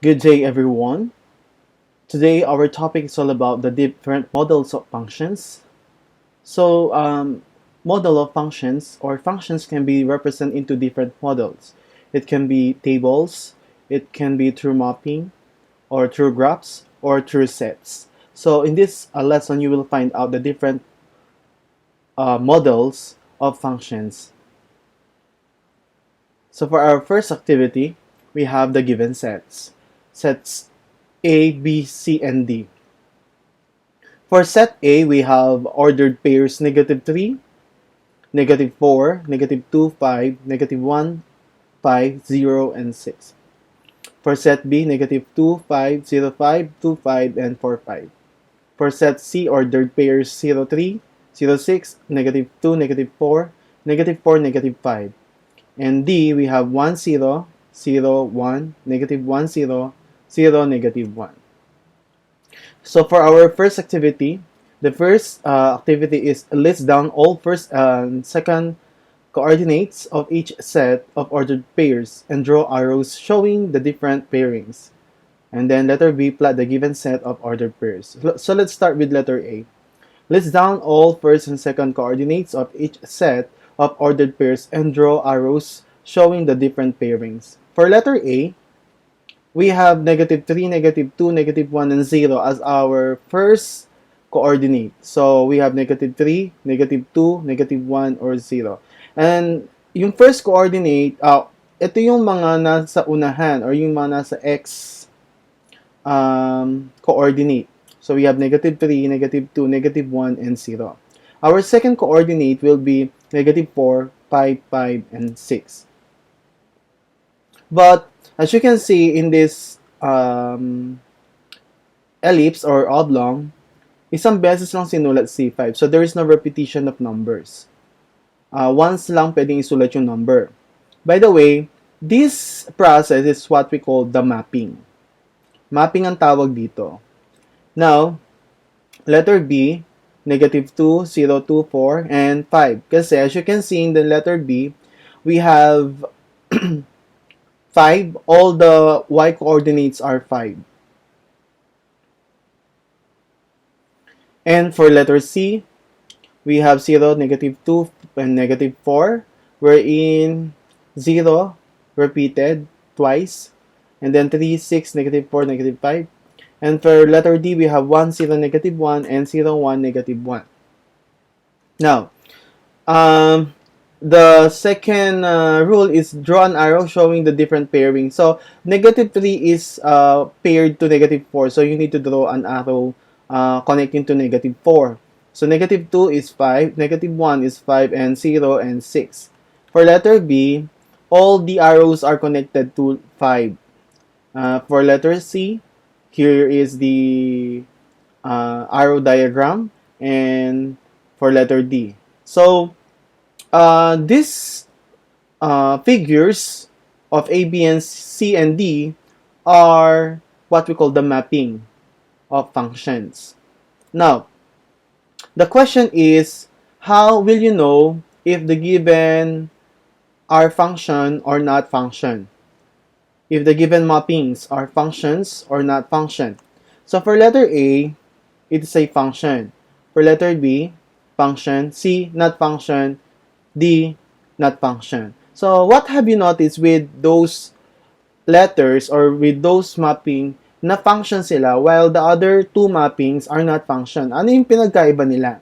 Good day, everyone. Today, our topic is all about the different models of functions. Model of functions or functions can be represented into different models. It can be tables, it can be through mapping, or through graphs, or through sets. So, in this lesson, you will find out the different models of functions. So, for our first activity, we have the given sets. Sets A, B, C, and D. For set A, we have ordered pairs -3, -4, -2, 5, -1, 5, 0, and 6. For set B, -2, 5, 0, 5, 2, 5, and 4, 5. For set C, ordered pairs 0, 3, 0, 6, -2, -4, -4, -5. And D, we have 1, 0, 0, 1, -1, 0, 0, -1. So for our first activity, the first activity is list down all first and second coordinates of each set of ordered pairs and draw arrows showing the different pairings. And then letter B, plot the given set of ordered pairs. So let's start with letter A. List down all first and second coordinates of each set of ordered pairs and draw arrows showing the different pairings. For letter A, we have -3, -2, -1, and 0 as our first coordinate. So we have -3, -2, -1, or 0. And yung first coordinate, ito yung mga nasa unahan or yung mga nasa x coordinate. So we have -3, -2, -1, and 0. Our second coordinate will be -4, 5, 5, and 6. But as you can see in this ellipse or oblong, isang beses lang sinulat C5. So there is no repetition of numbers. Once lang pwedeng isulat yung number. By the way, this process is what we call the mapping. Mapping ang tawag dito. Now, letter B, -2, 0, 2, 4, and 5. Kasi as you can see in the letter B, we have 5. All the y coordinates are 5. And for letter C, we have 0, -2, and -4, wherein 0 repeated twice, and then 3, 6, -4, -5. And for letter D, we have 1, 0, -1, and 0, 1, -1. Now, the second rule is draw an arrow showing the different pairing. So, -3 is paired to -4. So, you need to draw an arrow connecting to -4. So, -2 is 5, -1 is 5, and 0 and 6. For letter B, all the arrows are connected to 5. For letter C, here is the arrow diagram, and for letter D. So, these figures of A, B, and C, and D are what we call the mapping of functions. Now, the question is, how will you know if the given are function or not function? If the given mappings are functions or not function. So for letter A, it is a function. For letter B, function. C, not function. D, not function. So what have you noticed with those letters or with those mapping na function sila while the other two mappings are not function? Ano yung pinagkaiba nila?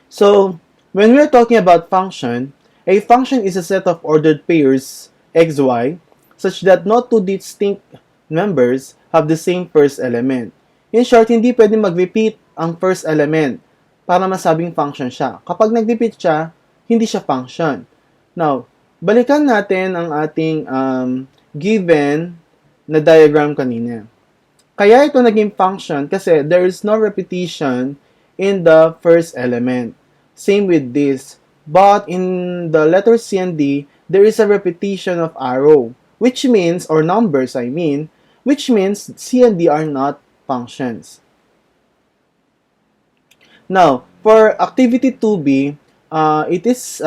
So, when we're talking about function, a function is a set of ordered pairs x, y such that no two distinct members have the same first element. In short, hindi pwedeng mag-repeat ang first element para masabing function siya. Kapag nag-repeat siya, hindi siya function. Now, balikan natin ang ating given na diagram kanina. Kaya ito naging function kasi there is no repetition in the first element. Same with this. But in the letter C and D, there is a repetition of arrow, which means, or numbers I mean, which means C and D are not functions. Now, for activity 2B, it is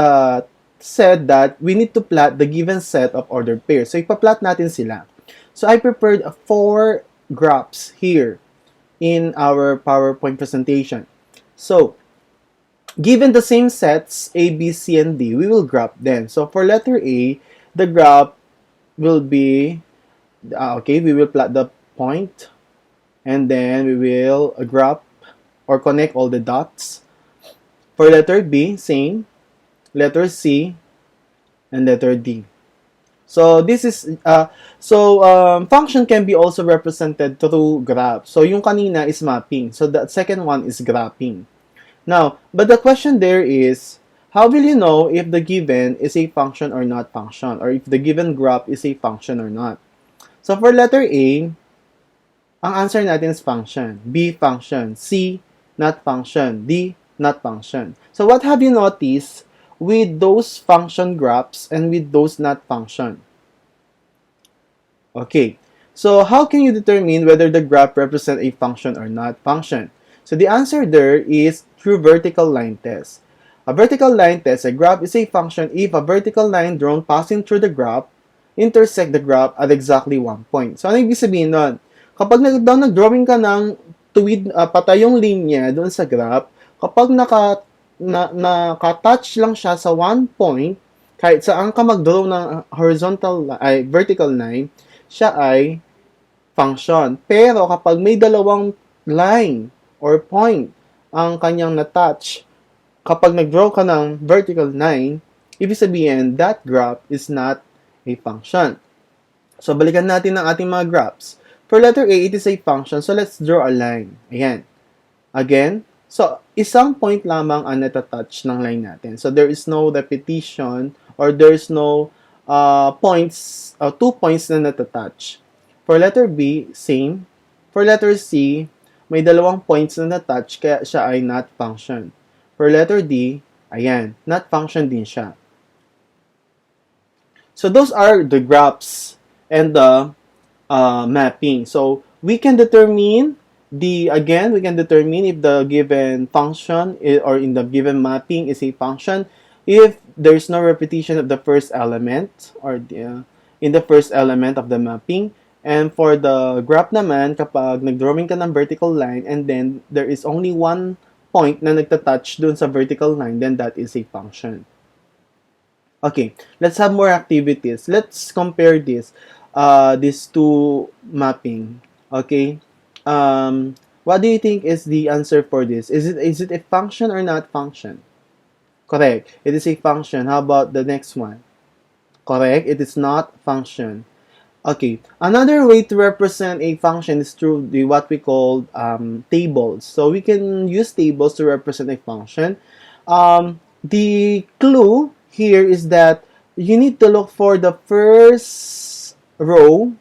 said that we need to plot the given set of ordered pairs. So, ipa-plot natin sila. So, I prepared 4 graphs here in our PowerPoint presentation. So, given the same sets A, B, C, and D, we will graph them. So, for letter A, the graph will be, okay, we will plot the point, and then we will graph or connect all the dots. For letter B, same. Letter C, and letter D. So this is function can be also represented through graph. So yung kanina is mapping. So the second one is graphing. Now, but the question there is, how will you know if the given is a function or not function, or if the given graph is a function or not? So for letter A, ang answer natin is function. B, function. C, not function. D, not function. So what have you noticed with those function graphs and with those not function? Okay, so how can you determine whether the graph represents a function or not function? So the answer there is through vertical line test. A vertical line test, a graph is a function if a vertical line drawn passing through the graph intersect the graph at exactly one point. So ano ibig sabihin nun? Kapag nag-drawing ka ng tuwid, patayong linya doon sa graph, kapag naka-touch lang siya sa one point, kahit saan ka mag-draw ng vertical line, siya ay function. Pero kapag may dalawang line or point ang kanyang na-touch, kapag nag-draw ka ng vertical line, ibig sabihin that graph is not a function. So, balikan natin ang ating mga graphs. For letter A, it is a function. So, let's draw a line. Ayan. Again, so, isang point lamang ang natatouch ng line natin. So, there is no repetition or there is no points, 2 points na natatouch. For letter B, same. For letter C, may dalawang points na natouch kaya siya ay not function. For letter D, ayan, not function din siya. So those are the graphs and the mapping. So we can determine we can determine if the given function or in the given mapping is a function if there is no repetition of the first element or in the first element of the mapping. And for the graph naman, kapag nag-drawing ka ng vertical line and then there is only one point na nagtatouch dun sa vertical line, then that is a function. Okay, let's have more activities. Let's compare these two mapping. Okay, what do you think is the answer for this? Is it a function or not function? Correct. It is a function. How about the next one? Correct. It is not function. Okay. Another way to represent a function is through what we call tables. So we can use tables to represent a function. The clue here is that you need to look for the first row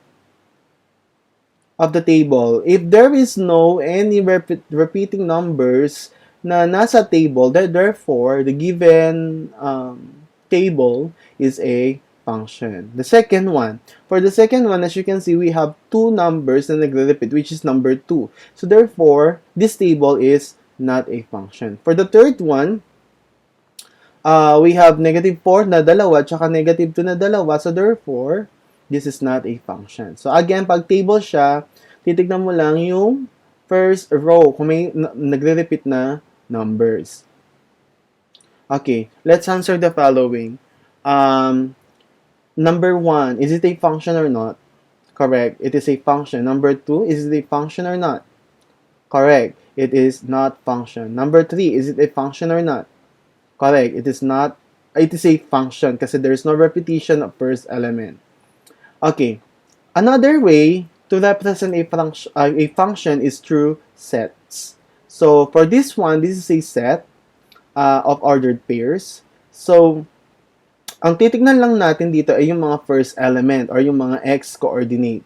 of the table. If there is no any repeating numbers na nasa table, therefore the given table is a function. The second one, for the second one, as you can see, we have two numbers na nagre-repeat, which is number 2. So therefore, this table is not a function. For the third one, we have -4 na dalawa, tsaka -2 na dalawa. So, therefore, this is not a function. So, again, pag table siya, titignan mo lang yung first row kung may nagre-repeat na numbers. Okay, let's answer the following. Number 1, is it a function or not? Correct, it is a function. Number 2, is it a function or not? Correct, it is not function. Number 3, is it a function or not? Correct. It is not. It is a function kasi there is no repetition of first element. Okay. Another way to represent a function is through sets. So for this one, this is a set of ordered pairs. So ang titignan lang natin dito ay yung mga first element or yung mga x-coordinate.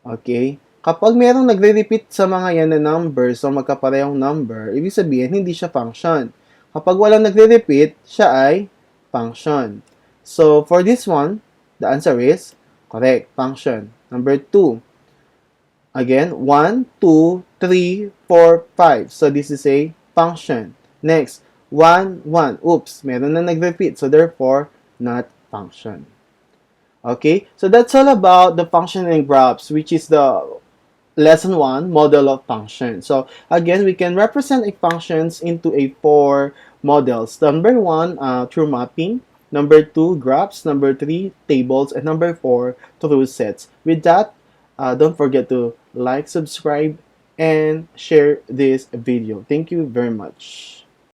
Okay? Kapag merong nagre-repeat sa mga yan na numbers o magkaparehong number, ibig sabihin hindi siya function. Kapag walang nagre-repeat, siya ay function. So, for this one, the answer is correct, function. Number 2. Again, 1, 2, 3, 4, 5. So, this is a function. Next, 1, 1. Oops, meron na nag-repeat. So therefore, not function. Okay, so that's all about the function and graphs, which is the lesson 1, model of function. So again, we can represent a functions into a 4 models. Number 1, through mapping. Number 2, graphs. Number 3, tables. And number 4, through sets. With that, don't forget to like, subscribe, and share this video. Thank you very much.